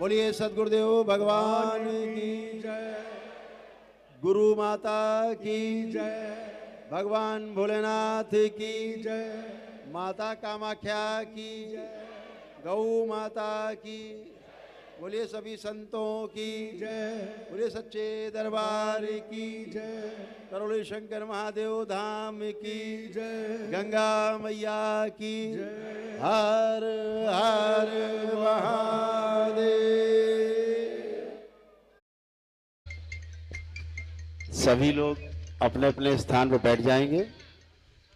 बोलिए सद्गुरुदेव भगवान की जय, गुरु माता की जय, भगवान भोलेनाथ की जय, माता कामाख्या की जय, गौ माता की। बोलिए सभी संतों की जय, बोलिए सच्चे दरबार की जय, करोली शंकर महादेव धाम की जय, गंगा मैया की जय, हर हर महादेव। सभी लोग अपने अपने स्थान पर बैठ जाएंगे।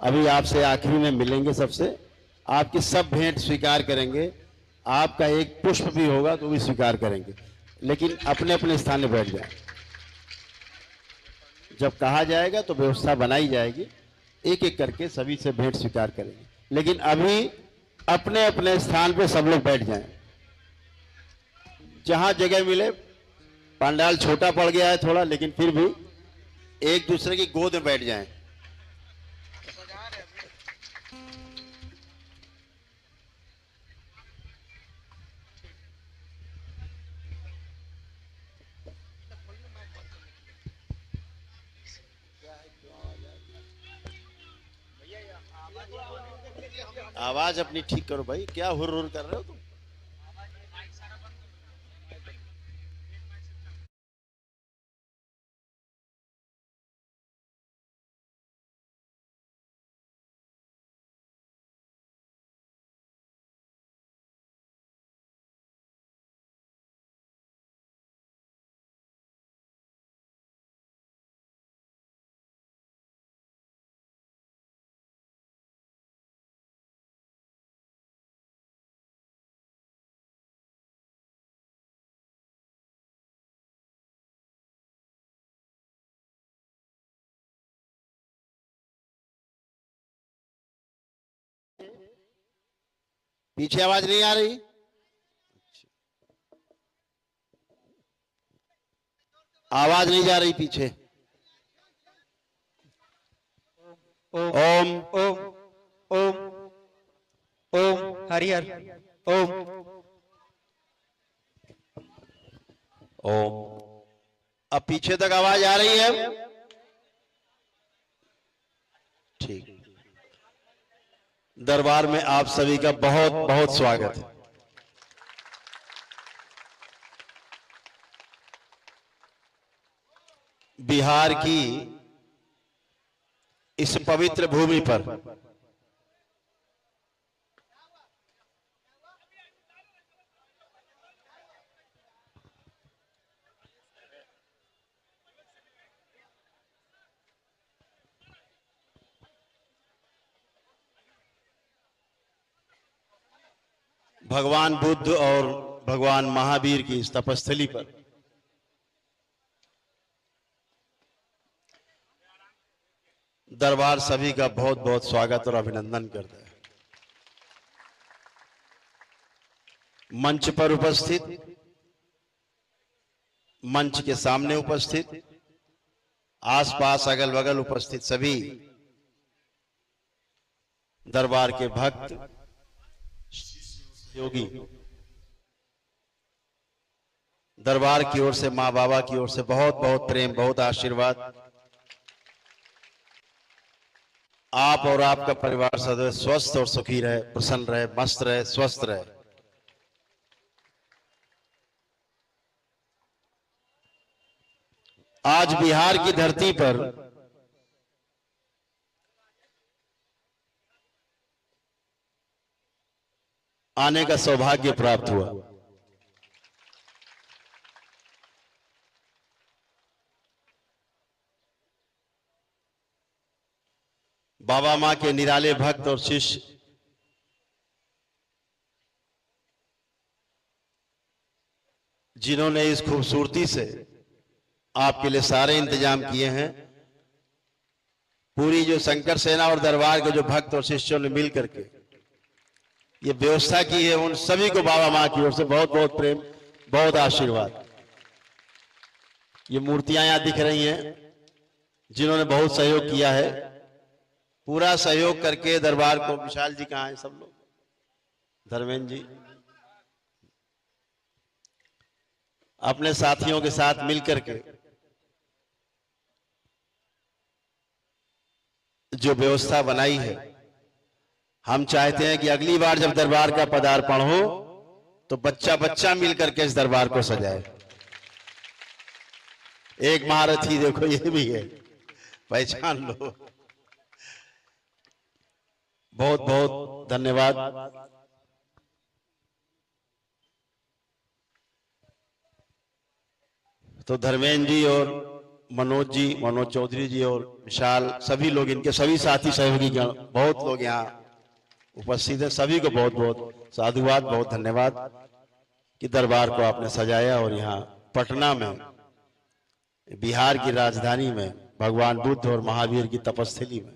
अभी आपसे आखिरी में मिलेंगे, सबसे आपकी सब भेंट स्वीकार करेंगे। आपका एक पुष्प भी होगा तो भी स्वीकार करेंगे, लेकिन अपने अपने स्थान में बैठ जाएं। जब कहा जाएगा तो व्यवस्था बनाई जाएगी, एक एक करके सभी से भेंट स्वीकार करेंगे, लेकिन अभी अपने अपने स्थान पे सब लोग बैठ जाएं। जहां जगह मिले, पंडाल छोटा पड़ गया है थोड़ा, लेकिन फिर भी एक दूसरे की गोद में बैठ जाएं। आवाज अपनी ठीक करो भाई, क्या हुर हुर कर रहे हो तुम? पीछे आवाज नहीं आ रही? आवाज नहीं जा रही पीछे। ओम ओम ओम ओम हरिहर ओम ओम। अब पीछे तक आवाज आ रही है? ठीक। दरबार में आप सभी का बहुत बहुत स्वागत है। बिहार की इस पवित्र भूमि पर भगवान बुद्ध और भगवान महावीर की इस तपस्थली पर दरबार सभी का बहुत बहुत स्वागत और अभिनंदन करता है। मंच पर उपस्थित, मंच के सामने उपस्थित, आसपास अगल बगल उपस्थित सभी दरबार के भक्त योगी, दरबार की ओर से, मां बाबा की ओर से बहुत बहुत प्रेम, बहुत आशीर्वाद। आप और आपका परिवार सदैव स्वस्थ और सुखी रहे, प्रसन्न रहे, मस्त रहे, स्वस्थ रहे। आज बिहार की धरती पर आने का सौभाग्य प्राप्त हुआ। बाबा मां के निराले भक्त और शिष्य जिन्होंने इस खूबसूरती से आपके लिए सारे इंतजाम किए हैं, पूरी जो शंकर सेना और दरबार के जो भक्त और शिष्यों ने मिल करके ये व्यवस्था की है, उन सभी को बाबा मां की ओर से बहुत बहुत प्रेम, बहुत आशीर्वाद। ये मूर्तियां यहां दिख रही हैं, जिन्होंने बहुत सहयोग किया है, पूरा सहयोग करके दरबार को। विशाल जी कहाँ हैं? सब लोग, धर्मेंद्र जी, अपने साथियों के साथ मिलकर के जो व्यवस्था बनाई है, हम चाहते हैं कि अगली बार जब दरबार का पदार्पण हो तो बच्चा बच्चा मिलकर के इस दरबार को सजाए। एक महारथी देखो ये भी है, पहचान लो। बहुत बहुत धन्यवाद। तो धर्मेंद्र जी और मनोज जी, मनोज चौधरी जी और विशाल, सभी लोग, इनके सभी साथी सहयोगी गण, बहुत लोग यहाँ उपस्थित हैं। सभी को बहुत बहुत साधुवाद, बहुत धन्यवाद कि दरबार को आपने सजाया और यहाँ पटना में, बिहार की राजधानी में, भगवान बुद्ध और महावीर की तपस्थली में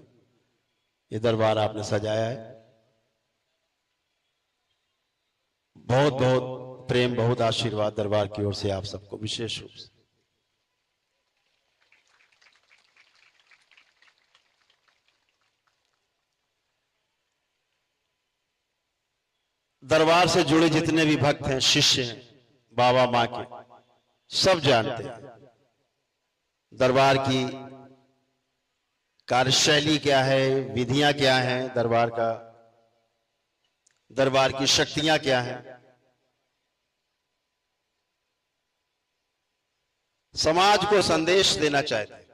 ये दरबार आपने सजाया है। बहुत बहुत प्रेम, बहुत आशीर्वाद दरबार की ओर से आप सबको विशेष रूप से। दरबार से जुड़े जितने भी भक्त हैं, शिष्य हैं, बाबा मां के, सब जानते हैं दरबार की कार्यशैली क्या है, विधियां क्या हैं, दरबार की शक्तियां क्या हैं। समाज को संदेश देना चाहते हैं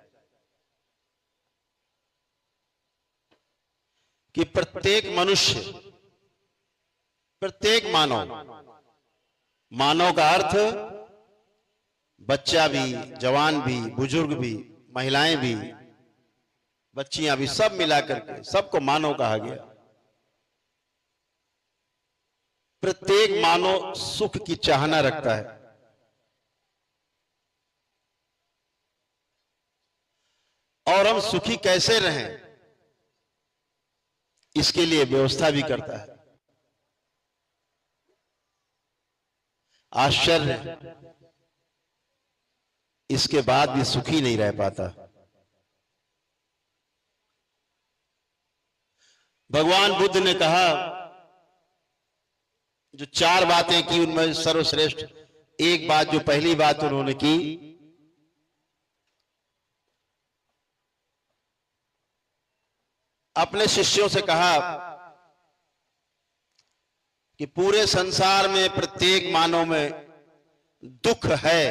कि प्रत्येक मनुष्य, प्रत्येक मानव का अर्थ बच्चा भी, जवान भी, बुजुर्ग भी, महिलाएं भी, बच्चियां भी, सब मिलाकर के सबको मानव कहा गया। प्रत्येक मानव सुख की चाहना रखता है और हम सुखी कैसे रहें इसके लिए व्यवस्था भी करता है। आश्चर्य, इसके बाद भी सुखी नहीं रह पाता। भगवान बुद्ध ने कहा, जो 4 बातें की उनमें सर्वश्रेष्ठ एक बात, जो पहली बात उन्होंने की, अपने शिष्यों से कहा कि पूरे संसार में प्रत्येक मानव में दुख है,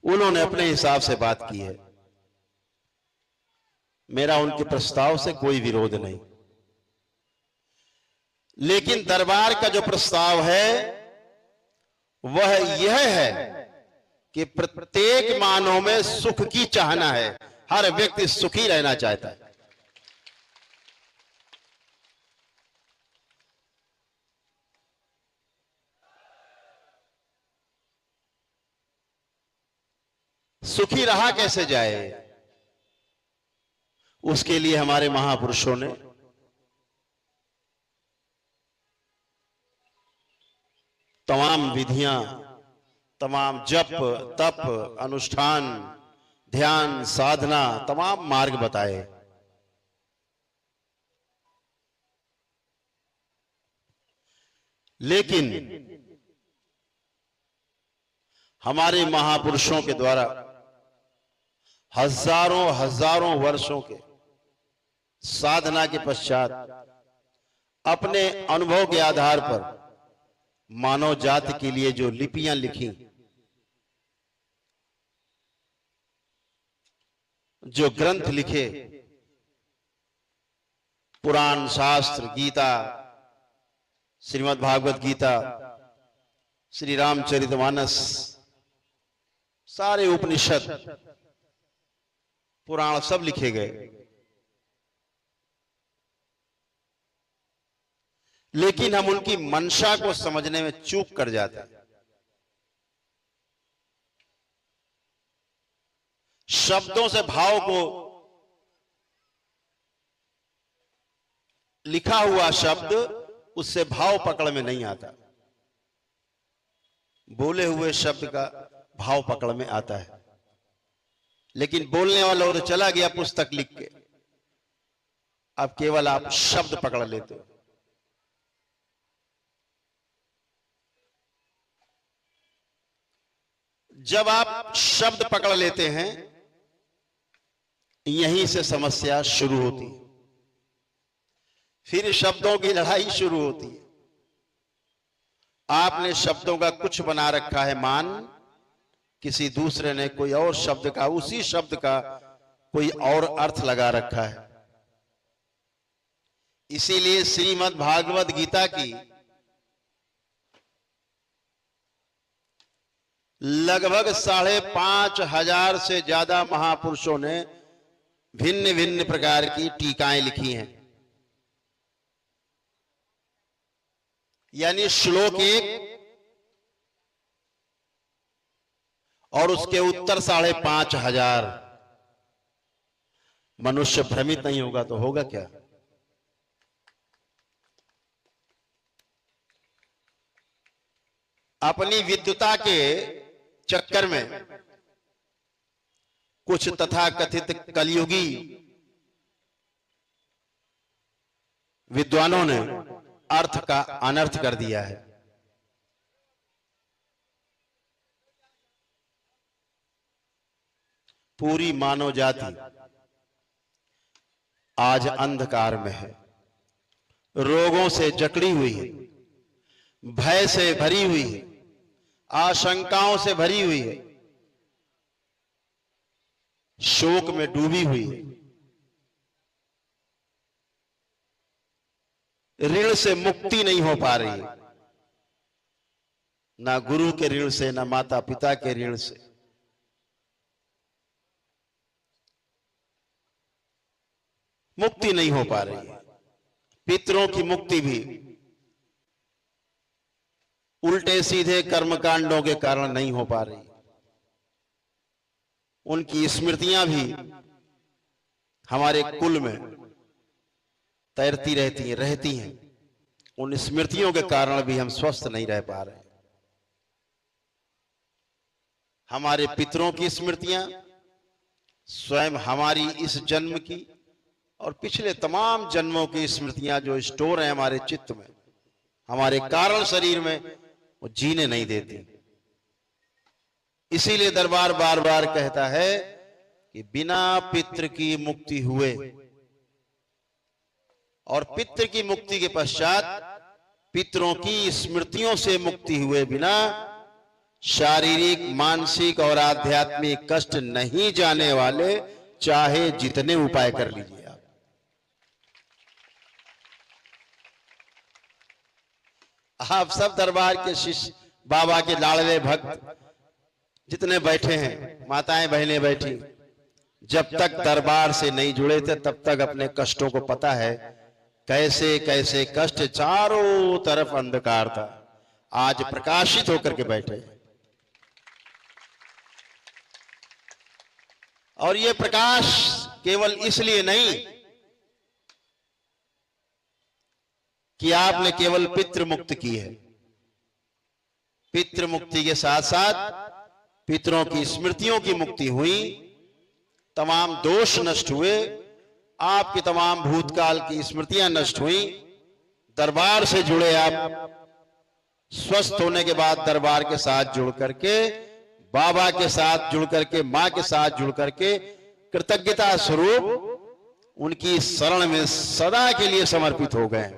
उन्होंने अपने हिसाब से बात की है। मेरा उनके प्रस्ताव से कोई विरोध नहीं, लेकिन दरबार का जो प्रस्ताव है वह यह है कि प्रत्येक मानव में सुख की चाहना है। हर व्यक्ति सुखी रहना चाहता है। सुखी रहा कैसे जाए, उसके लिए हमारे महापुरुषों ने तमाम विधियां, तमाम जप, तप, अनुष्ठान, ध्यान, साधना, तमाम मार्ग बताए। लेकिन हमारे महापुरुषों के द्वारा हजारों वर्षों के साधना के पश्चात अपने अनुभव के आधार पर मानव जाति के लिए जो लिपियां लिखी, जो ग्रंथ लिखे, पुराण, शास्त्र, गीता, श्रीमद् भागवत गीता, श्री रामचरितमानस, सारे उपनिषद, पुराण सब लिखे गए। लेकिन हम उनकी मंशा को समझने में चूक कर जाते हैं। शब्दों से भाव को, लिखा हुआ शब्द उससे भाव पकड़ में नहीं आता, बोले हुए शब्द का भाव पकड़ में आता है। लेकिन बोलने वाला तो चला गया पुस्तक लिख के, अब केवल आप शब्द पकड़ लेते हो। जब आप शब्द पकड़ लेते हैं, यहीं से समस्या शुरू होती है, फिर शब्दों की लड़ाई शुरू होती है। आपने शब्दों का कुछ बना रखा है मान, किसी दूसरे ने कोई और शब्द का, उसी शब्द का कोई और अर्थ लगा रखा है। इसीलिए श्रीमद् भागवत गीता की लगभग 5,500 से ज्यादा महापुरुषों ने भिन्न भिन्न प्रकार की टीकाएं लिखी हैं। यानी श्लोक एक और उसके उत्तर 5,500। मनुष्य भ्रमित नहीं होगा तो होगा क्या? अपनी विद्वता के चक्कर में कुछ तथाकथित कलयुगी विद्वानों ने अर्थ का अनर्थ कर दिया है। पूरी मानव जाति आज अंधकार में है, रोगों से जकड़ी हुई है, भय से भरी हुई है, आशंकाओं से भरी हुई है, शोक में डूबी हुई है, ऋण से मुक्ति नहीं हो पा रही है, ना गुरु के ऋण से, ना माता पिता के ऋण से। मुक्ति नहीं हो पा रही है। पितरों की मुक्ति भी उल्टे सीधे कर्मकांडों के कारण नहीं हो पा रही। उनकी स्मृतियां भी हमारे कुल में तैरती रहती हैं। उन स्मृतियों के कारण भी हम स्वस्थ नहीं रह पा रहे। हमारे पितरों की स्मृतियां स्वयं हमारी इस जन्म की और पिछले तमाम जन्मों की स्मृतियां जो स्टोर हैं हमारे चित्त में, हमारे कारण शरीर में, वो जीने नहीं देती। इसीलिए दरबार बार बार कहता है कि बिना पितृ की मुक्ति हुए और पितृ की मुक्ति के पश्चात पितरों की स्मृतियों से मुक्ति हुए बिना शारीरिक, मानसिक और आध्यात्मिक कष्ट नहीं जाने वाले चाहे जितने उपाय कर लीजिए आप सब दरबार के शिष्य, बाबा के लाडले भक्त जितने बैठे हैं, माताएं बहनें बैठी, जब तक दरबार से नहीं जुड़े थे तब तक अपने कष्टों को पता है कैसे कैसे कष्ट, चारों तरफ अंधकार था, आज प्रकाशित होकर के बैठे। और ये प्रकाश केवल इसलिए नहीं कि आपने केवल पितृ मुक्त की है, पितृ मुक्ति के साथ साथ पितरों की स्मृतियों की मुक्ति हुई, तमाम दोष नष्ट हुए, आपकी तमाम भूतकाल की स्मृतियां नष्ट हुई। दरबार से जुड़े आप, स्वस्थ होने के बाद दरबार के साथ जुड़ करके, बाबा के साथ जुड़ करके, मां के साथ जुड़ करके कृतज्ञता स्वरूप उनकी शरण में सदा के लिए समर्पित हो गए।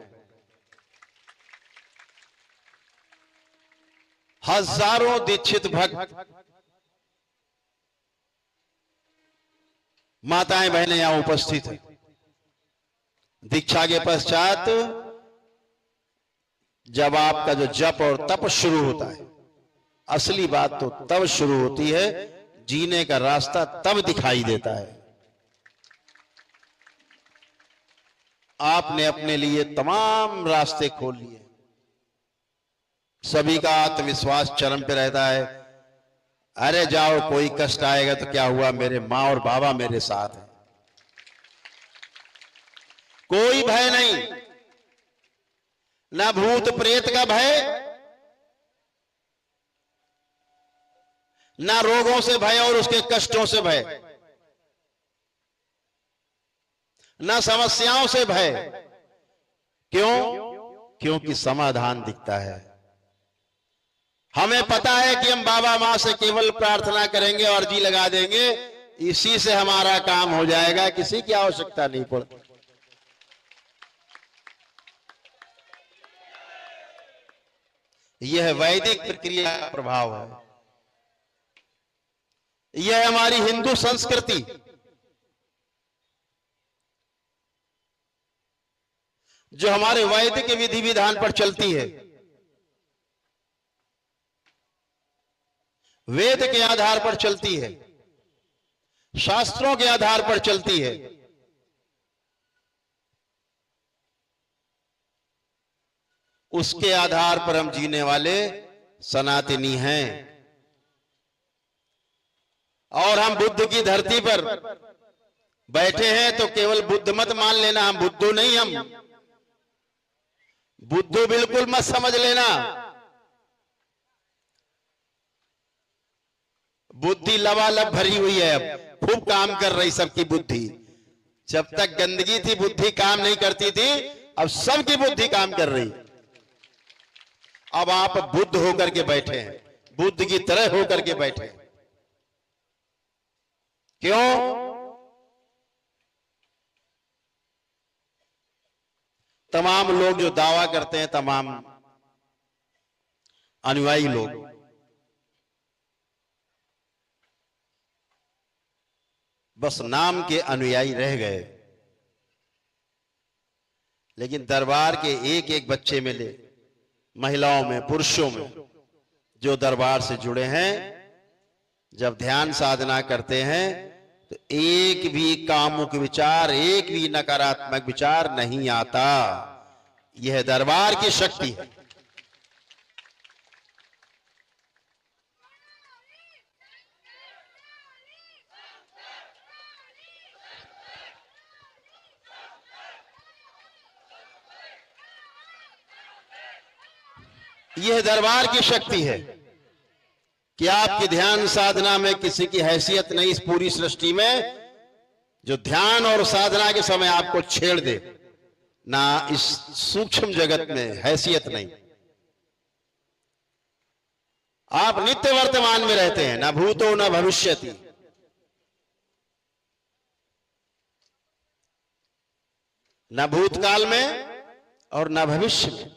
हजारों दीक्षित भक्त, माताएं बहनें यहां उपस्थित हैं। दीक्षा के पश्चात जब आपका जो जप और तप शुरू होता है, असली बात तो तब शुरू होती है, जीने का रास्ता तब दिखाई देता है। आपने अपने लिए तमाम रास्ते खोल लिए, सभी का आत्मविश्वास चरम पे रहता है। अरे जाओ, कोई कष्ट आएगा तो क्या हुआ, मेरे मां और बाबा मेरे साथ हैं, कोई भय नहीं, ना भूत प्रेत का भय, ना रोगों से भय और उसके कष्टों से भय, ना समस्याओं से भय। क्यों? क्योंकि समाधान दिखता है। हमें पता है कि हम बाबा माँ से केवल प्रार्थना करेंगे और अर्जी लगा देंगे, इसी से हमारा काम हो जाएगा, किसी की आवश्यकता नहीं पड़ती। यह वैदिक प्रक्रिया का प्रभाव है, यह हमारी हिंदू संस्कृति, जो हमारे वैदिक विधि विधान पर चलती है, वेद के आधार पर चलती है, शास्त्रों के आधार पर चलती है। उसके आधार पर हम जीने वाले सनातनी हैं। और हम बुद्ध की धरती पर बैठे हैं तो केवल बुद्ध मत मान लेना, हम बुद्धू नहीं, हम बुद्धू बिल्कुल मत समझ लेना। बुद्धि लबालब भरी हुई है, अब खूब काम कर रही सबकी बुद्धि। जब तक गंदगी थी बुद्धि काम नहीं करती थी, अब सबकी बुद्धि काम कर रही। अब आप बुद्ध होकर के बैठे हैं, बुद्ध की तरह होकर के बैठे हैं। क्यों? तमाम लोग जो दावा करते हैं, तमाम अनुयायी लोग, बस नाम के अनुयायी रह गए, लेकिन दरबार के एक एक बच्चे में ले, महिलाओं में, पुरुषों में, जो दरबार से जुड़े हैं, जब ध्यान साधना करते हैं तो एक भी कामुक विचार, एक भी नकारात्मक विचार नहीं आता। यह दरबार की शक्ति है। यह दरबार की शक्ति है कि आपकी ध्यान साधना में किसी की हैसियत नहीं, इस पूरी सृष्टि में जो ध्यान और साधना के समय आपको छेड़ दे, ना इस सूक्ष्म जगत में हैसियत नहीं। आप नित्य वर्तमान में रहते हैं, ना भूतो न भविष्यति। न भूतकाल में और न भविष्य में,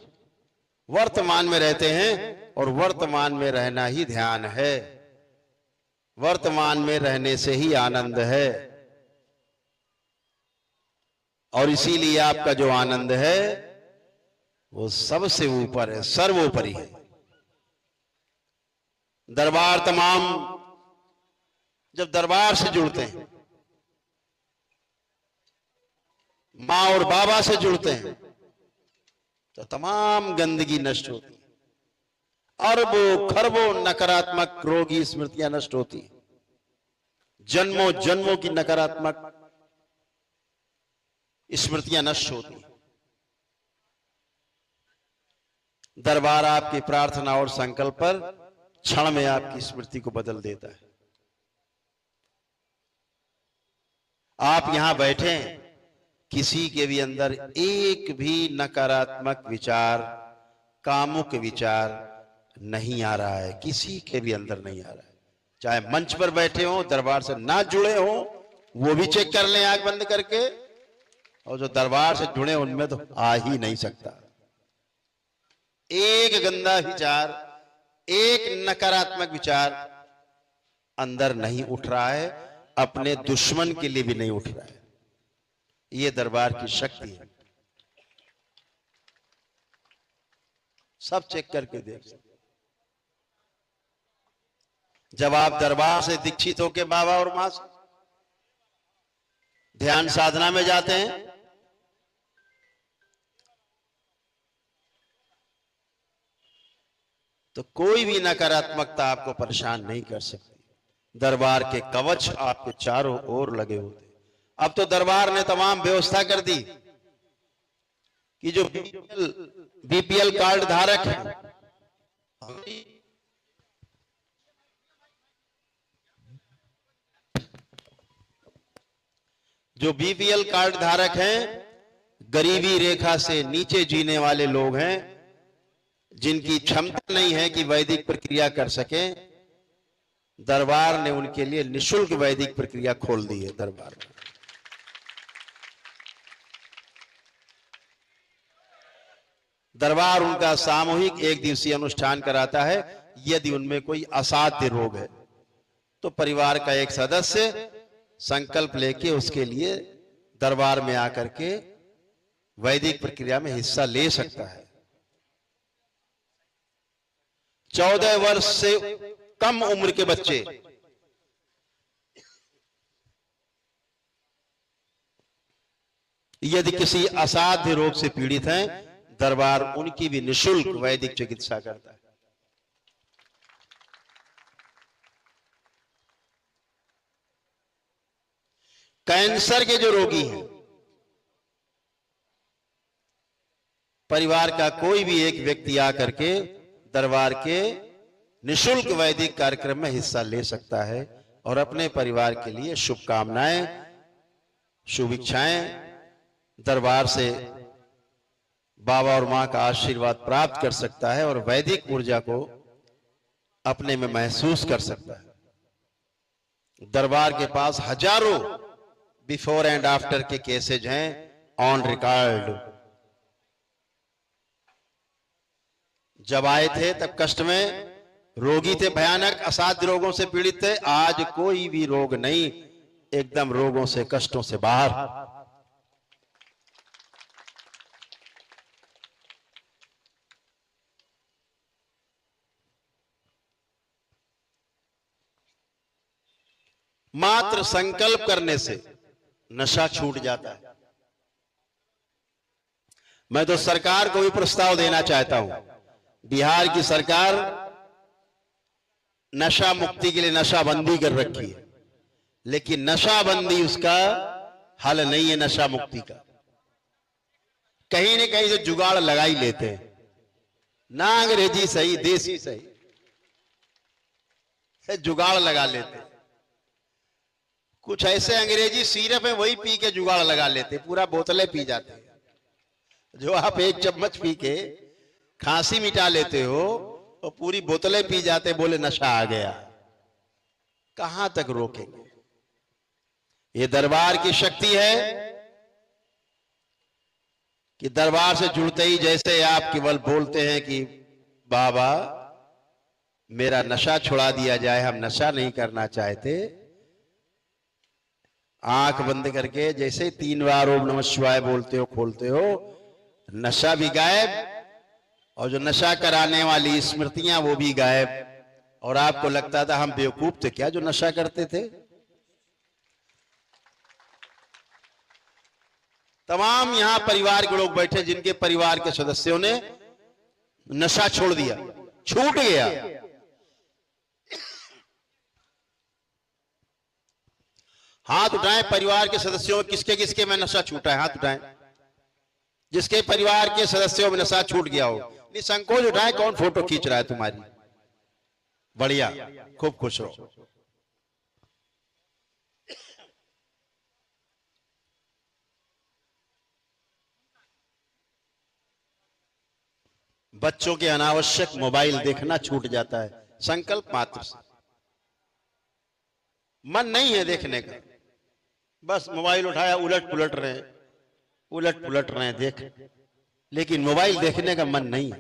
वर्तमान में रहते हैं। और वर्तमान में रहना ही ध्यान है, वर्तमान में रहने से ही आनंद है। और इसीलिए आपका जो आनंद है वो सबसे ऊपर है, सर्वोपरि है। दरबार तमाम जब दरबार से जुड़ते हैं, मां और बाबा से जुड़ते हैं, तो तमाम गंदगी नष्ट होती है, अरबों खरबों नकारात्मक रोगी स्मृतियां नष्ट होती है, जन्मों जन्मों की नकारात्मक स्मृतियां नष्ट होती हैं। दरबार आपकी प्रार्थना और संकल्प पर क्षण में आपकी स्मृति को बदल देता है। आप यहां बैठे हैं, किसी के भी अंदर एक भी नकारात्मक विचार, कामुक विचार नहीं आ रहा है, किसी के भी अंदर नहीं आ रहा है। चाहे मंच पर बैठे हो, दरबार से ना जुड़े हो, वो भी चेक कर लें आंख बंद करके, और जो दरबार से जुड़े उनमें तो आ ही नहीं सकता। एक गंदा विचार, एक नकारात्मक विचार अंदर नहीं उठ रहा है, अपने दुश्मन के लिए भी नहीं उठ रहा है। ये दरबार की शक्ति है, सब चेक करके देख सकते। जब आप दरबार से दीक्षित होकर बाबा और मां से ध्यान साधना में जाते हैं, तो कोई भी नकारात्मकता आपको परेशान नहीं कर सकती। दरबार के कवच आपके चारों ओर लगे होते। अब तो दरबार ने तमाम व्यवस्था कर दी कि जो बीपीएल कार्ड धारक है, जो बीपीएल कार्ड धारक हैं, गरीबी रेखा से नीचे जीने वाले लोग हैं, जिनकी क्षमता नहीं है कि वैदिक प्रक्रिया कर सके, दरबार ने उनके लिए निशुल्क वैदिक प्रक्रिया खोल दी है। दरबार में दरबार उनका सामूहिक एक दिवसीय अनुष्ठान कराता है। यदि उनमें कोई असाध्य रोग है तो परिवार का एक सदस्य संकल्प लेके उसके लिए दरबार में आकर के वैदिक प्रक्रिया में हिस्सा ले सकता है। 14 वर्ष से कम उम्र के बच्चे यदि किसी असाध्य रोग से पीड़ित हैं, दरबार उनकी भी निशुल्क वैदिक चिकित्सा करता है। कैंसर के जो रोगी हैं, परिवार का कोई भी एक व्यक्ति आकर के दरबार के निशुल्क वैदिक कार्यक्रम में हिस्सा ले सकता है और अपने परिवार के लिए शुभकामनाएं, शुभ इच्छाएं दरबार से बाबा और मां का आशीर्वाद प्राप्त कर सकता है और वैदिक ऊर्जा को अपने में महसूस कर सकता है। दरबार के पास हजारों बिफोर एंड आफ्टर के केसेज हैं ऑन रिकॉर्ड। जब आए थे तब कष्ट में रोगी थे, भयानक असाध्य रोगों से पीड़ित थे। आज कोई भी रोग नहीं, एकदम रोगों से, कष्टों से बाहर। मात्र संकल्प करने से नशा छूट जाता है। मैं तो सरकार को भी प्रस्ताव देना चाहता हूं। बिहार की सरकार नशा मुक्ति के लिए नशाबंदी कर रखी है, लेकिन नशाबंदी उसका हल नहीं है। नशा मुक्ति का कहीं न कहीं जो जुगाड़ लगा ही लेते हैं, ना अंग्रेजी सही, देसी सही, जुगाड़ लगा लेते हैं। कुछ ऐसे अंग्रेजी सिरप है, वही पी के जुगाड़ लगा लेते, पूरा बोतलें पी जाते हैं। जो आप एक चम्मच पी के खांसी मिटा लेते हो और पूरी बोतलें पी जाते, बोले नशा आ गया। कहां तक रोकेंगे? ये दरबार की शक्ति है कि दरबार से जुड़ते ही जैसे आप केवल बोलते हैं कि बाबा मेरा नशा छुड़ा दिया जाए, हम नशा नहीं करना चाहते, आंख बंद करके जैसे 3 बार ओम नमः शिवाय बोलते हो, खोलते हो, नशा भी गायब और जो नशा कराने वाली स्मृतियां वो भी गायब। और आपको लगता था हम बेवकूफ थे क्या जो नशा करते थे? तमाम यहां परिवार के लोग बैठे जिनके परिवार के सदस्यों ने नशा छोड़ दिया, छूट गया। हाथ उठाएं परिवार के सदस्यों, किसके किसके में नशा छूटा है? हाथ उठाएं जिसके परिवार के सदस्यों में नशा छूट गया हो। निसंकोच उठाएं। कौन फोटो खींच रहा है तुम्हारी? बढ़िया, खूब खुश रहो। बच्चों के अनावश्यक मोबाइल देखना छूट जाता है संकल्प मात्र से। मन नहीं है देखने का, बस मोबाइल उठाया, उलट पुलट रहे देख, लेकिन मोबाइल देखने का मन नहीं है।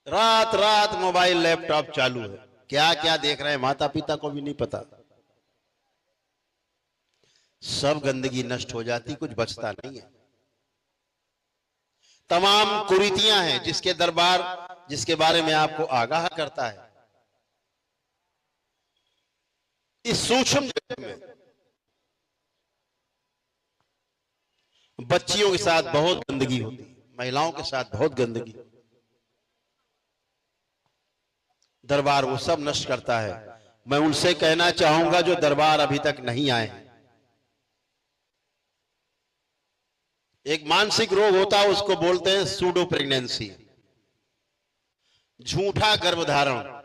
रात रात मोबाइल लैपटॉप चालू है, क्या क्या देख रहे हैं माता पिता को भी नहीं पता। सब गंदगी नष्ट हो जाती, कुछ बचता नहीं है। तमाम कुरीतियां हैं जिसके दरबार, जिसके बारे में आपको आगाह करता है। इस सूक्ष्म जगत में बच्चियों के साथ बहुत गंदगी होती है, महिलाओं के साथ बहुत गंदगी। दरबार वो सब नष्ट करता है। मैं उनसे कहना चाहूंगा जो दरबार अभी तक नहीं आए हैं, एक मानसिक रोग होता है, उसको बोलते हैं सूडो प्रेगनेंसी, झूठा गर्भधारण।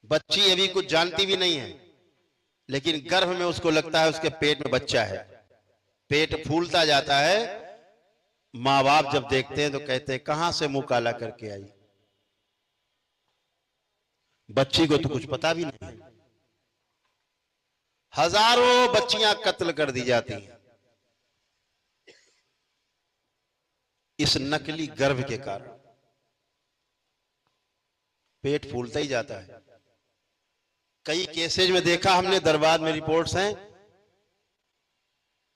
बच्ची अभी कुछ जानती भी नहीं है, लेकिन गर्भ में उसको लगता है उसके पेट में बच्चा है। पेट फूलता जाता है माँ बाप जब देखते हैं तो कहते हैं कहां से मुंह काला करके आई, बच्ची को तो कुछ पता भी नहीं है। हजारों बच्चियां कत्ल कर दी जाती हैं इस नकली गर्भ के कारण। पेट फूलता ही जाता है। कई केसेज में देखा हमने, दरबार में रिपोर्ट्स हैं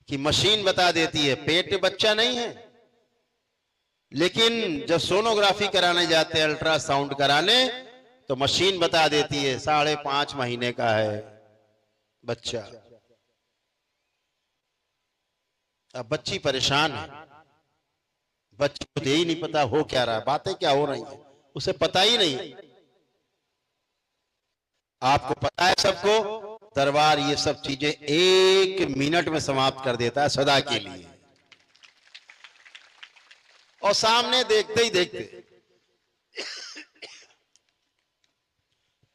कि मशीन बता देती है पेट में बच्चा नहीं है, लेकिन जब सोनोग्राफी कराने जाते हैं, अल्ट्रासाउंड कराने, तो मशीन बता देती है 5.5 महीने का है बच्चा। अब बच्ची परेशान है, बच्चे को यही नहीं पता हो क्या रहा है, बातें क्या हो रही हैं, उसे पता ही नहीं। आपको पता है सबको, दरबार ये सब चीजें 1 मिनट में समाप्त कर देता है सदा के लिए, और सामने देखते ही देखते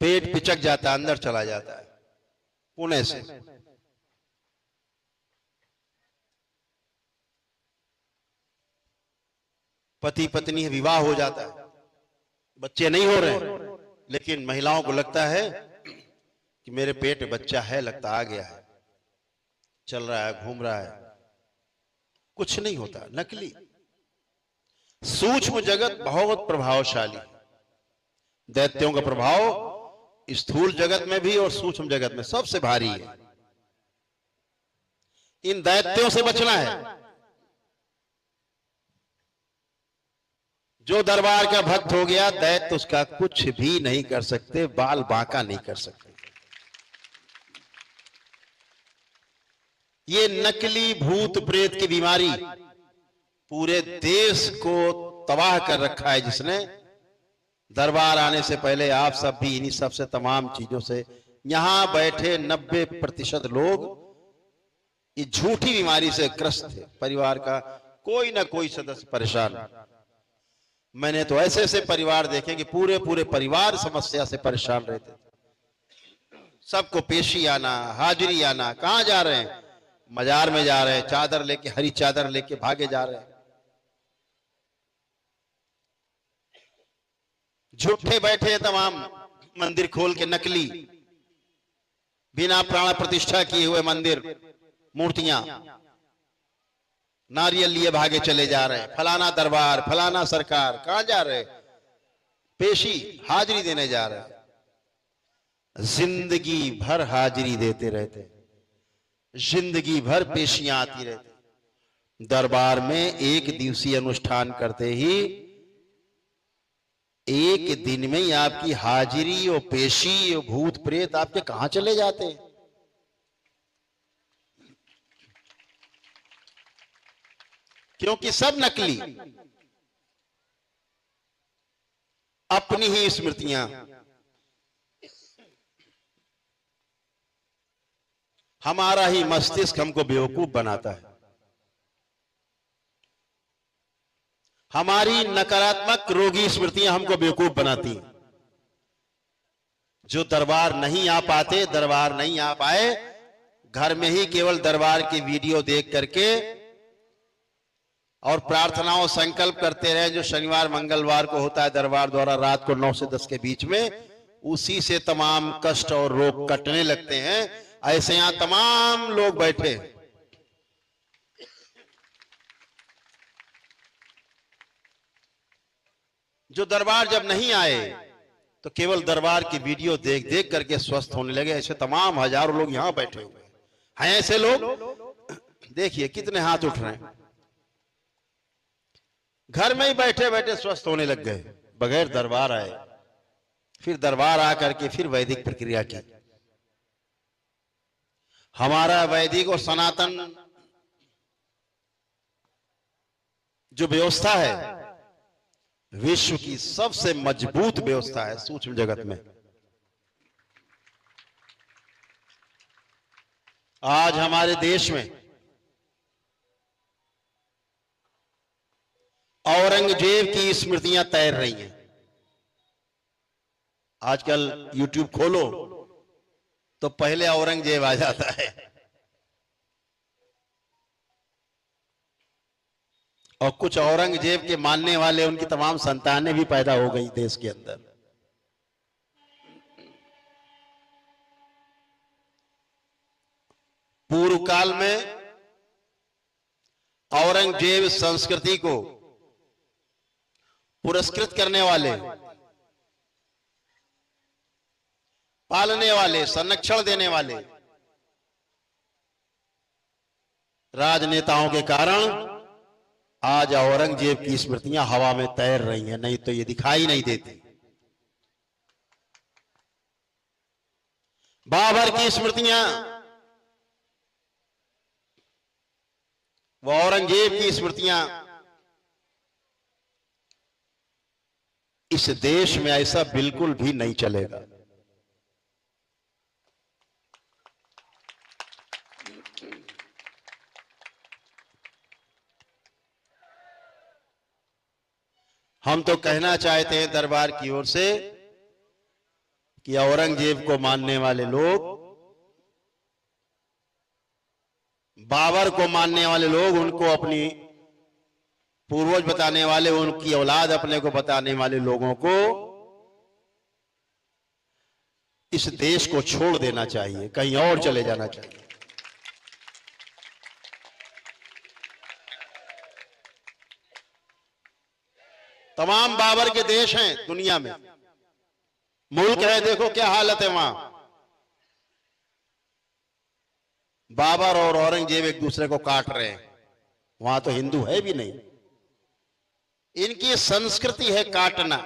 पेट पिचक जाता है, अंदर चला जाता है। पुणे से पति पत्नी विवाह हो जाता है, बच्चे नहीं हो रहे, लेकिन महिलाओं को लगता है कि मेरे पेट में बच्चा है, लगता आ गया है, चल रहा है, घूम रहा है। कुछ नहीं होता, नकली। सूक्ष्म जगत बहुत प्रभावशाली, दैत्यों का प्रभाव स्थूल जगत में भी और सूक्ष्म जगत में सबसे भारी है। इन दैत्यों से बचना है। जो दरबार का भक्त हो गया, दैत्य उसका कुछ भी नहीं कर सकते, बाल बांका नहीं कर सकते। ये नकली भूत प्रेत की बीमारी पूरे देश को तबाह कर रखा है, जिसने दरबार आने से पहले आप सब भी इन्हीं सब से, तमाम चीजों से, यहां बैठे 90% लोग इस झूठी बीमारी से ग्रस्त थे। परिवार का कोई ना कोई सदस्य परेशान। मैंने तो ऐसे ऐसे परिवार देखे कि पूरे पूरे परिवार समस्या से परेशान रहते थे। सबको पेशी आना, हाजिरी आना, कहां जा रहे हैं, मजार में जा रहे हैं, चादर लेके, हरी चादर लेके भागे जा रहे हैं। झूठे बैठे तमाम मंदिर खोल के, नकली बिना प्राण प्रतिष्ठा किए हुए मंदिर, मूर्तियां, नारियल लिए भागे चले जा रहे हैं। फलाना दरबार, फलाना सरकार, कहां जा रहे, पेशी हाजिरी देने जा रहे हैं। जिंदगी भर हाजिरी देते रहते, जिंदगी भर पेशियां आती रहती। दरबार में 1 दिवसीय अनुष्ठान करते ही 1 दिन में ही आपकी हाजिरी और पेशी और भूत प्रेत आपके कहां चले जाते हैं। क्योंकि सब नकली, अपनी ही स्मृतियां, हमारा ही मस्तिष्क हमको बेवकूफ बनाता है। हमारी नकारात्मक रोगी स्मृतियां हमको बेवकूफ बनाती हैं। जो दरबार नहीं आ पाते, दरबार नहीं आ पाए, घर में ही केवल दरबार की वीडियो देख करके और प्रार्थनाओं संकल्प करते रहे, जो शनिवार मंगलवार को होता है दरबार द्वारा रात को 9 से 10 के बीच में, उसी से तमाम कष्ट और रोग कटने लगते हैं। ऐसे यहां तमाम लोग बैठे, जो दरबार जब नहीं आए तो केवल दरबार की वीडियो देख देख करके स्वस्थ होने लगे। ऐसे तमाम हजारों लोग यहां बैठे हुए हैं। ऐसे लोग देखिए कितने हाथ उठ रहे हैं, घर में ही बैठे बैठे स्वस्थ होने लग गए बगैर दरबार आए। फिर दरबार आकर के फिर वैदिक प्रक्रिया की। हमारा वैदिक और सनातन जो व्यवस्था है, विश्व की सबसे मजबूत व्यवस्था है सूक्ष्म जगत में। आज हमारे देश में औरंगजेब की स्मृतियां तैर रही हैं। आजकल YouTube खोलो तो पहले औरंगजेब आ जाता है। और कुछ औरंगजेब के मानने वाले उनकी तमाम संतानें भी पैदा हो गई देश के अंदर। पूर्व काल में औरंगजेब संस्कृति को पुरस्कृत करने वाले, पालने वाले, संरक्षण देने वाले राजनेताओं के कारण आज औरंगजेब की स्मृतियां हवा में तैर रही हैं, नहीं तो ये दिखाई नहीं देती। बाबर की स्मृतियां, वो औरंगजेब की स्मृतियां, इस देश में ऐसा बिल्कुल भी नहीं चलेगा। हम तो कहना चाहते हैं दरबार की ओर से कि औरंगजेब को मानने वाले लोग, बाबर को मानने वाले लोग, उनको अपनी पूर्वज बताने वाले, उनकी औलाद अपने को बताने वाले लोगों को इस देश को छोड़ देना चाहिए, कहीं और चले जाना चाहिए। तमाम बाबर के देश हैं दुनिया में, मुल्क है, देखो क्या हालत है वहां। बाबर और औरंगजेब एक दूसरे को काट रहे हैं, वहां तो हिंदू है भी नहीं। इनकी संस्कृति है काटना।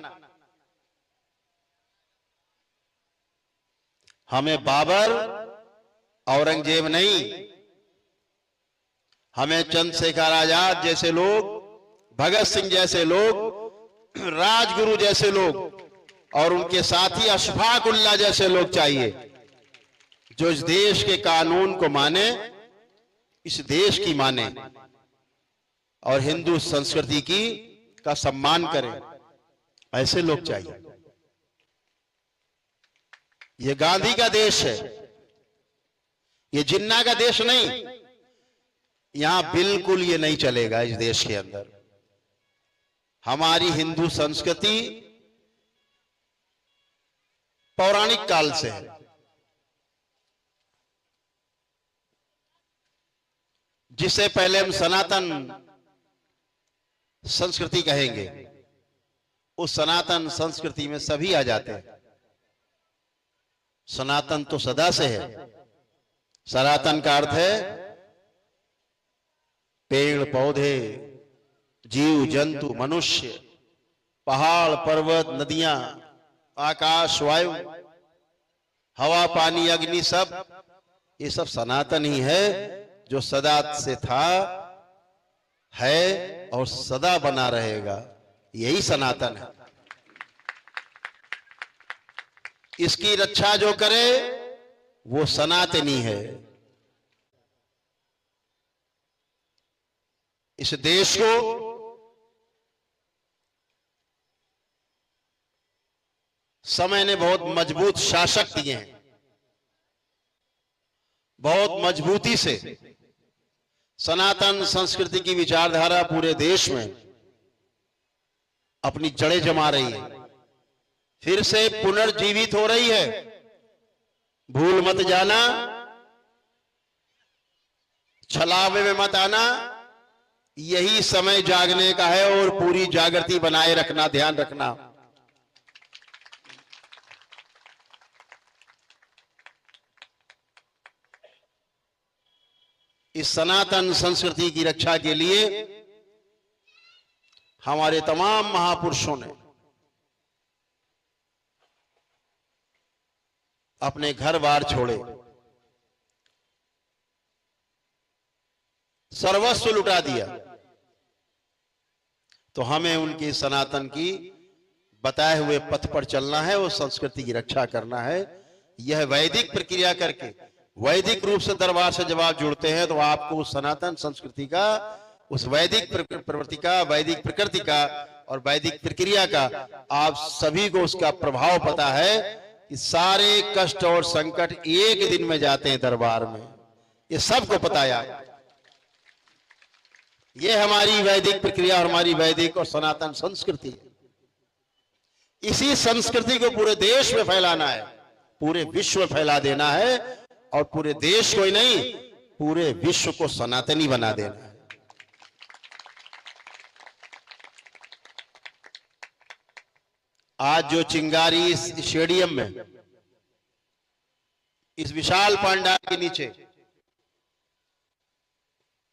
हमें बाबर, औरंगजेब नहीं, हमें चंद्रशेखर आजाद जैसे लोग, भगत सिंह जैसे लोग, राजगुरु जैसे लोग और उनके साथी अशफाक उल्लाह जैसे लोग चाहिए, जो इस देश के कानून को माने, इस देश की माने और हिंदू संस्कृति की का सम्मान करें। ऐसे लोग चाहिए। ये गांधी का देश है, ये जिन्ना का देश नहीं। यहां बिल्कुल ये नहीं चलेगा। इस देश के अंदर हमारी हिंदू संस्कृति पौराणिक काल से है। जिसे पहले हम सनातन संस्कृति कहेंगे, उस सनातन संस्कृति में सभी आ जाते हैं। सनातन तो सदा से है। सनातन का अर्थ है पेड़ पौधे, जीव जंतु, मनुष्य, पहाड़ पर्वत, नदियां, आकाश, वायु, हवा, पानी, अग्नि, सब ये सब सनातन ही है, जो सदा से था, है और सदा बना रहेगा। यही सनातन है। इसकी रक्षा जो करे वो सनातनी है। इस देश को समय ने बहुत मजबूत शासक दिए हैं। बहुत मजबूती से सनातन संस्कृति की विचारधारा पूरे देश में अपनी जड़ें जमा रही है, फिर से पुनर्जीवित हो रही है। भूल मत जाना, छलावे में मत आना। यही समय जागने का है और पूरी जागृति बनाए रखना, ध्यान रखना। इस सनातन संस्कृति की रक्षा के लिए हमारे तमाम महापुरुषों ने अपने घर बार छोड़े, सर्वस्व लुटा दिया। तो हमें उनकी सनातन की बताए हुए पथ पर चलना है और संस्कृति की रक्षा करना है। यह वैदिक प्रक्रिया करके, वैदिक रूप से दरबार से जब आप जुड़ते हैं तो आपको उस सनातन संस्कृति का, उस वैदिक प्रवृत्ति का, वैदिक प्रकृति का और वैदिक प्रक्रिया का आप सभी को उसका प्रभाव पता है कि सारे कष्ट और संकट एक दिन में जाते हैं दरबार में। ये सबको पता है। ये हमारी वैदिक प्रक्रिया और हमारी वैदिक और सनातन संस्कृति है। इसी संस्कृति को पूरे देश में फैलाना है, पूरे विश्व में फैला देना है, और पूरे देश को ही नहीं पूरे विश्व को सनातनी बना देना है। आज जो चिंगारी इस स्टेडियम में, इस विशाल पंडाल के नीचे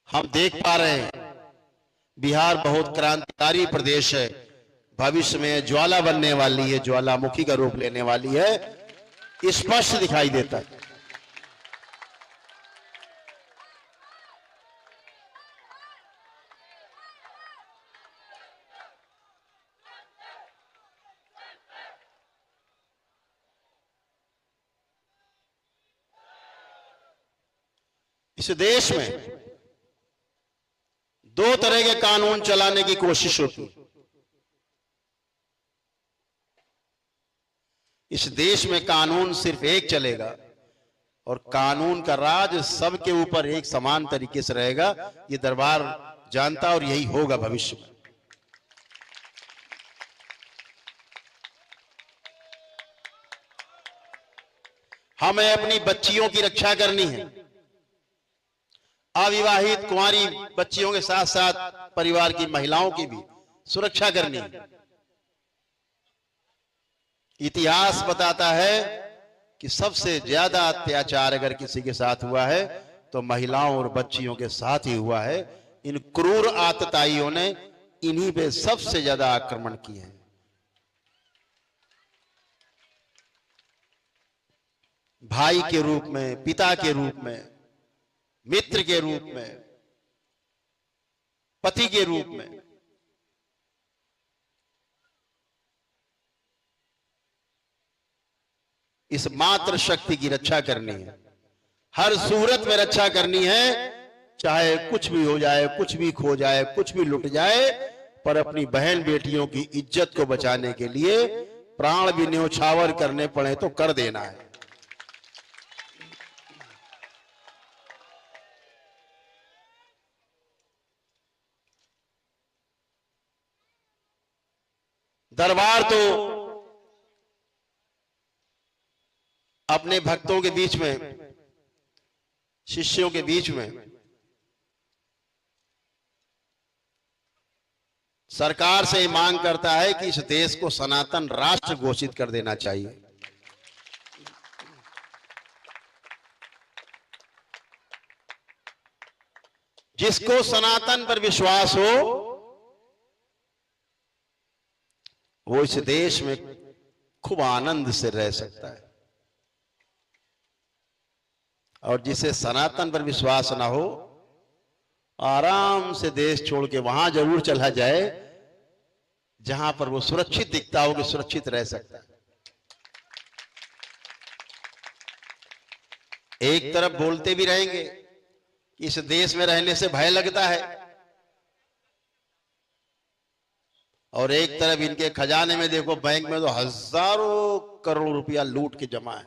हम देख पा रहे हैं, बिहार बहुत क्रांतिकारी प्रदेश है, भविष्य में ज्वाला बनने वाली है, ज्वालामुखी का रूप लेने वाली है, स्पष्ट दिखाई देता है। इस देश में दो तरह के कानून चलाने की कोशिश होती है। इस देश में कानून सिर्फ एक चलेगा और कानून का राज सबके ऊपर एक समान तरीके से रहेगा। ये दरबार जानता और यही होगा भविष्य में। हमें अपनी बच्चियों की रक्षा करनी है, अविवाहित कुंवारी बच्चियों के साथ साथ परिवार की महिलाओं की भी सुरक्षा करनी है। इतिहास बताता है कि सबसे ज्यादा अत्याचार अगर किसी के साथ हुआ है तो महिलाओं और बच्चियों के साथ ही हुआ है। इन क्रूर आतताइयों ने इन्हीं पे सबसे ज्यादा आक्रमण किए हैं। भाई के रूप में, पिता के रूप में, मित्र के रूप में, पति के रूप में। इस मात्र शक्ति की रक्षा करनी है, हर सूरत में रक्षा करनी है, चाहे कुछ भी हो जाए, कुछ भी खो जाए, कुछ भी लुट जाए, पर अपनी बहन बेटियों की इज्जत को बचाने के लिए प्राण भी न्योछावर करने पड़े तो कर देना है। दरबार तो अपने भक्तों के बीच में, शिष्यों के बीच में सरकार से मांग करता है कि इस देश को सनातन राष्ट्र घोषित कर देना चाहिए। जिसको सनातन पर विश्वास हो वो इस देश में खूब आनंद से रह सकता है, और जिसे सनातन पर विश्वास ना हो आराम से देश छोड़ के वहां जरूर चला जाए जहां पर वो सुरक्षित दिखता हो कि सुरक्षित रह सकता है। एक तरफ बोलते भी रहेंगे कि इस देश में रहने से भय लगता है, और एक तरफ इनके खजाने में देखो, बैंक में तो हजारों करोड़ रुपया लूट के जमा है।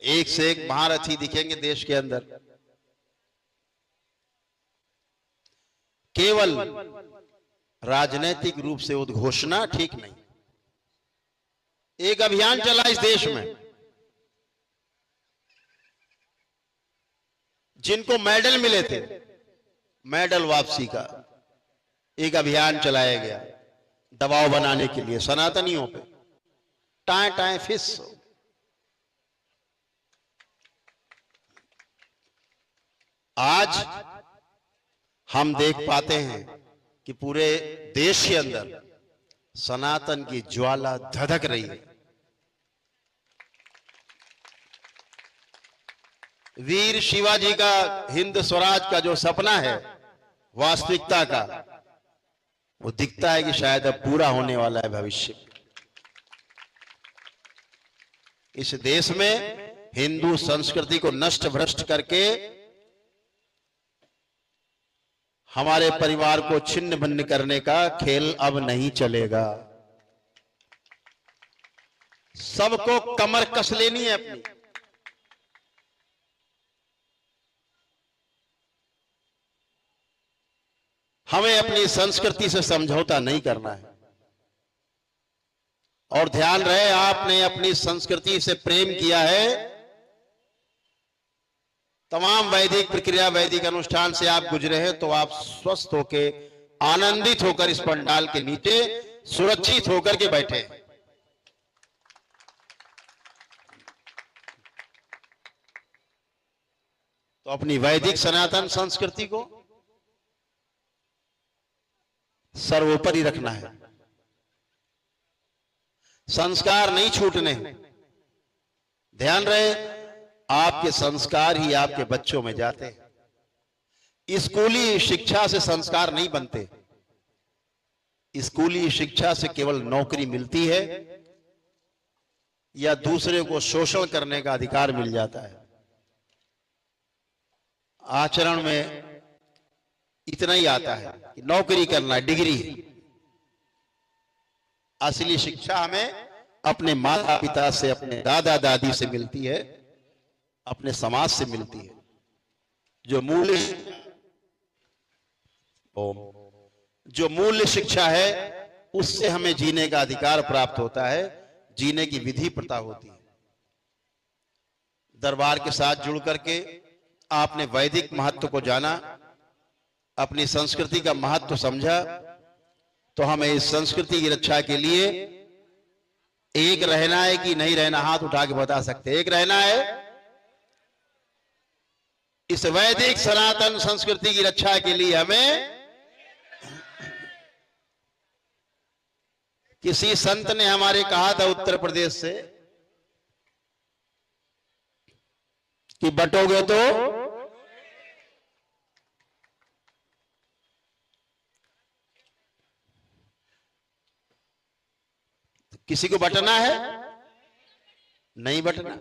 एक से एक महारथी दिखेंगे देश के अंदर। केवल राजनीतिक रूप से उद्घोषणा ठीक नहीं। एक अभियान चला इस देश में, जिनको मेडल मिले थे, मेडल वापसी का एक अभियान चलाया गया दबाव बनाने के लिए सनातनियों पे। टाए टाए फिस। आज हम देख पाते हैं कि पूरे देश के अंदर सनातन की ज्वाला धधक रही है। वीर शिवाजी का हिंद स्वराज का जो सपना है वास्तविकता का, वो दिखता है कि शायद अब पूरा होने वाला है भविष्य में। इस देश में हिंदू संस्कृति को नष्ट भ्रष्ट करके हमारे परिवार को छिन्न भिन्न करने का खेल अब नहीं चलेगा। सबको कमर कस लेनी है अपनी। हमें अपनी संस्कृति से समझौता नहीं करना है। और ध्यान रहे, आपने अपनी संस्कृति से प्रेम किया है, तमाम वैदिक प्रक्रिया, वैदिक अनुष्ठान से आप गुजरे हैं, तो आप स्वस्थ होकर, आनंदित होकर इस पंडाल के नीचे सुरक्षित होकर के बैठे। तो अपनी वैदिक सनातन संस्कृति को सर्वोपरि रखना है। संस्कार नहीं छूटने। ध्यान रहे, आपके संस्कार ही आपके बच्चों में जाते हैं। स्कूली शिक्षा से संस्कार नहीं बनते। स्कूली शिक्षा से केवल नौकरी मिलती है या दूसरे को शोषण करने का अधिकार मिल जाता है। आचरण में इतना ही आता है कि नौकरी करना, डिग्री। असली शिक्षा हमें अपने माता पिता से, अपने दादा दादी से मिलती है, अपने समाज से मिलती है। जो मूल्य शिक्षा है, उससे हमें जीने का अधिकार प्राप्त होता है, जीने की विधि प्रथा होती है। दरबार के साथ जुड़ करके आपने वैदिक महत्व को जाना, अपनी संस्कृति का महत्व समझा, तो हमें इस संस्कृति की रक्षा के लिए एक रहना है कि नहीं रहना, हाथ उठा के बता सकते। एक रहना है। इस वैदिक सनातन संस्कृति की रक्षा के लिए हमें, किसी संत ने हमारे कहा था उत्तर प्रदेश से कि बटोगे तो किसी को बटना है, नहीं बटना,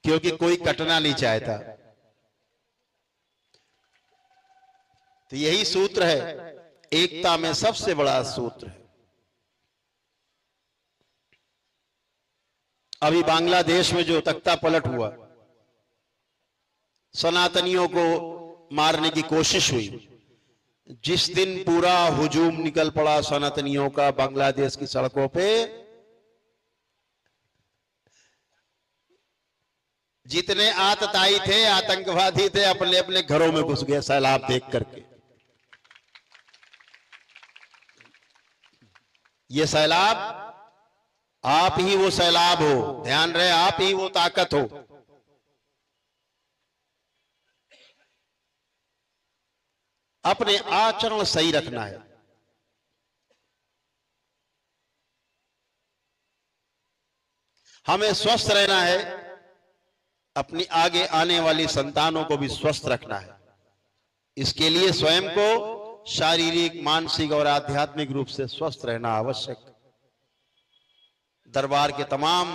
क्योंकि कोई कटना नहीं चाहता। तो यही सूत्र है, एकता में सबसे बड़ा सूत्र है। अभी बांग्लादेश में जो तख्ता पलट हुआ, सनातनियों को मारने की कोशिश हुई, जिस दिन पूरा हुजूम निकल पड़ा सनातनियों का बांग्लादेश की सड़कों पे, जितने आतताई थे, आतंकवादी थे, अपने अपने घरों में घुस गए सैलाब देख करके। ये सैलाब, आप ही वो सैलाब हो। ध्यान रहे, आप ही वो ताकत हो। अपने आचरण सही रखना है। हमें स्वस्थ रहना है, अपनी आगे आने वाली संतानों को भी स्वस्थ रखना है। इसके लिए स्वयं को शारीरिक, मानसिक और आध्यात्मिक रूप से स्वस्थ रहना आवश्यक। दरबार के तमाम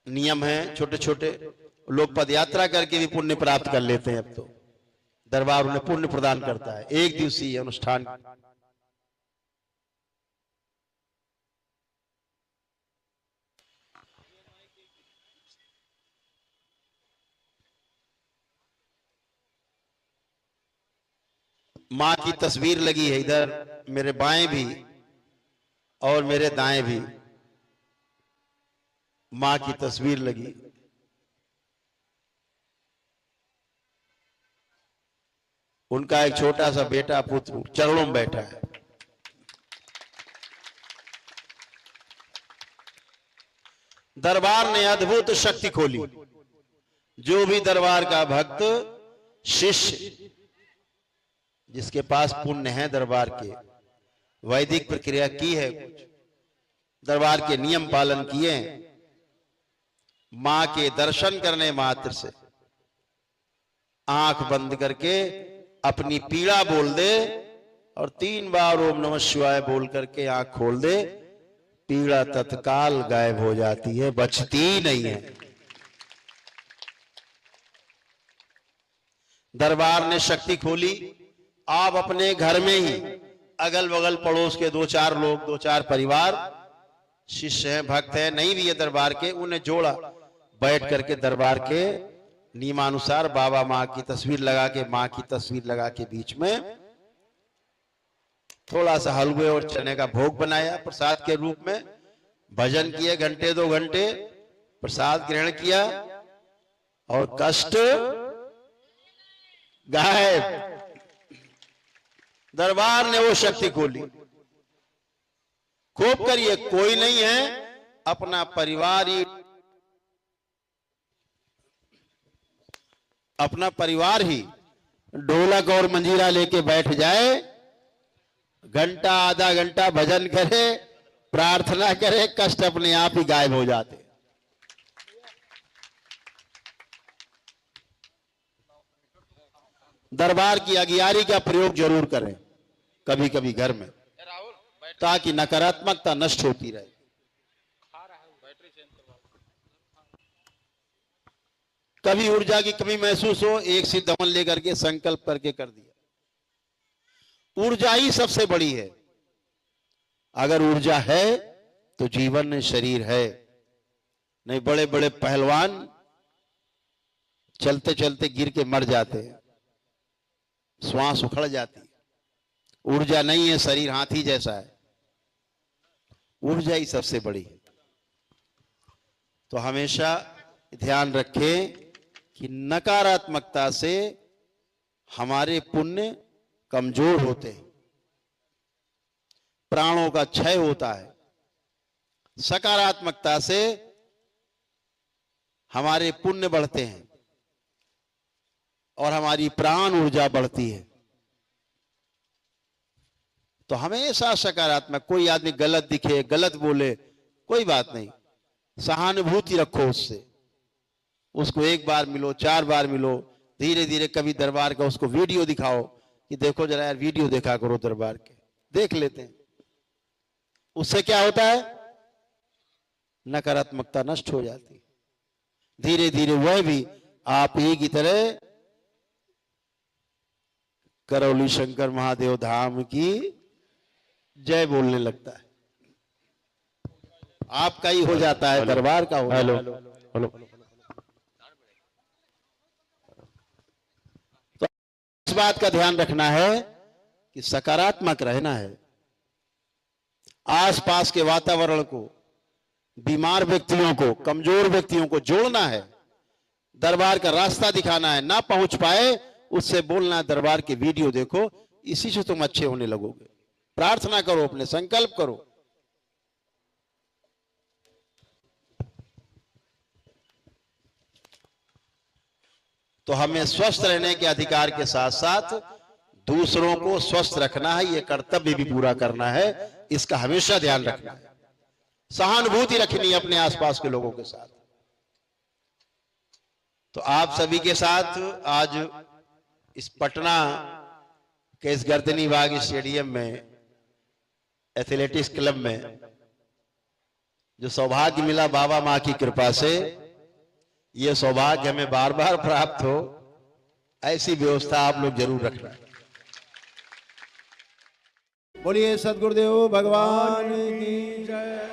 नियम हैं छोटे छोटे। लोग पद यात्रा करके भी पुण्य प्राप्त कर लेते हैं। अब तो दरबार उन्हें पुण्य प्रदान करता है। एक दिवसीय अनुष्ठान मां की तस्वीर लगी है इधर, मेरे बाएं भी और मेरे दाएं भी मां की तस्वीर लगी। उनका एक छोटा सा बेटा पुत्र चरणों में बैठा है। दरबार ने अद्भुत शक्ति खोली। जो भी दरबार का भक्त, शिष्य, जिसके पास पुण्य है, दरबार के वैदिक प्रक्रिया की है, दरबार के नियम पालन किए, मां के दर्शन करने मात्र से आंख बंद करके अपनी पीड़ा बोल दे और 3 बार ओम नमः शिवाय बोल करके आंख खोल दे, पीड़ा तत्काल गायब हो जाती है, बचती नहीं है। दरबार ने शक्ति खोली। आप अपने घर में ही, अगल बगल पड़ोस के 2-4 लोग, 2-4 परिवार, शिष्य हैं, भक्त हैं, नहीं भी है दरबार के, उन्हें जोड़ा, बैठ करके दरबार के नियमानुसार बाबा माँ की तस्वीर लगा के, माँ की तस्वीर लगा के बीच में थोड़ा सा हलवे और चने का भोग बनाया प्रसाद के रूप में, भजन किए घंटे 2 घंटे, प्रसाद ग्रहण किया और कष्ट गायब। दरबार ने वो शक्ति खोली। खूब करिए, कोई नहीं है, अपना परिवार ही, अपना परिवार ही ढोलक और मंजीरा लेके बैठ जाए, घंटा आधा घंटा भजन करे, प्रार्थना करे, कष्ट अपने आप ही गायब हो जाते। दरबार की अगियारी का प्रयोग जरूर करें कभी कभी घर में, ताकि नकारात्मकता नष्ट होती रहे। कभी ऊर्जा की कमी महसूस हो, एक सिद्ध हवन लेकर के संकल्प करके कर दिया। ऊर्जा ही सबसे बड़ी है। अगर ऊर्जा है तो जीवन में शरीर है। नहीं, बड़े बड़े पहलवान चलते चलते गिर के मर जाते हैं, श्वास उखड़ जाती है। ऊर्जा नहीं है, शरीर हाथी जैसा है। ऊर्जा ही सबसे बड़ी है। तो हमेशा ध्यान रखें कि नकारात्मकता से हमारे पुण्य कमजोर होते हैं, प्राणों का क्षय होता है। सकारात्मकता से हमारे पुण्य बढ़ते हैं और हमारी प्राण ऊर्जा बढ़ती है। तो हमेशा सकारात्मक, कोई आदमी गलत दिखे, गलत बोले, कोई बात नहीं, सहानुभूति रखो उससे। उसको 1 बार मिलो, 4 बार मिलो, धीरे धीरे कभी दरबार का उसको वीडियो दिखाओ कि देखो जरा यार, वीडियो देखा करो दरबार के, देख लेते हैं। उससे क्या होता है, नकारात्मकता नष्ट हो जाती है। धीरे धीरे वह भी आप ही की तरह करौली शंकर महादेव धाम की जय बोलने लगता है। आपका ही हो जाता है, दरबार का हो। Hello hello. तो इस बात का ध्यान रखना है कि सकारात्मक रहना है। आसपास के वातावरण को, बीमार व्यक्तियों को, कमजोर व्यक्तियों को जोड़ना है। दरबार का रास्ता दिखाना है। ना पहुंच पाए उससे बोलना, दरबार के वीडियो देखो, इसी से तुम अच्छे होने लगोगे। प्रार्थना करो, अपने संकल्प करो। तो हमें स्वस्थ रहने के अधिकार के साथ साथ दूसरों को स्वस्थ रखना है, यह कर्तव्य भी पूरा करना है। इसका हमेशा ध्यान रखना है। सहानुभूति रखनी है अपने आसपास के लोगों के साथ। तो आप सभी के साथ आज इस पटना के इस गर्दनी बाग स्टेडियम में, एथलेटिक्स क्लब में जो सौभाग्य मिला बाबा माँ की कृपा से, यह सौभाग्य हमें बार बार प्राप्त हो, ऐसी व्यवस्था आप लोग जरूर रखना। बोलिए सद्गुरुदेव भगवान की जय,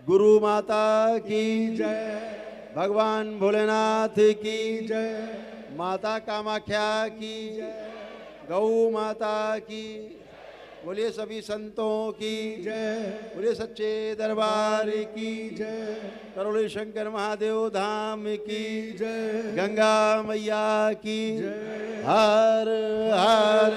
गुरु माता की जय, भगवान भोलेनाथ की जय, माता कामाख्या की जय, गौ माता की। बोलिए सभी संतों की जय, बोलिए सच्चे दरबार की जय, करौली शंकर महादेव धाम की जय, गंगा मैया की जय। हर हर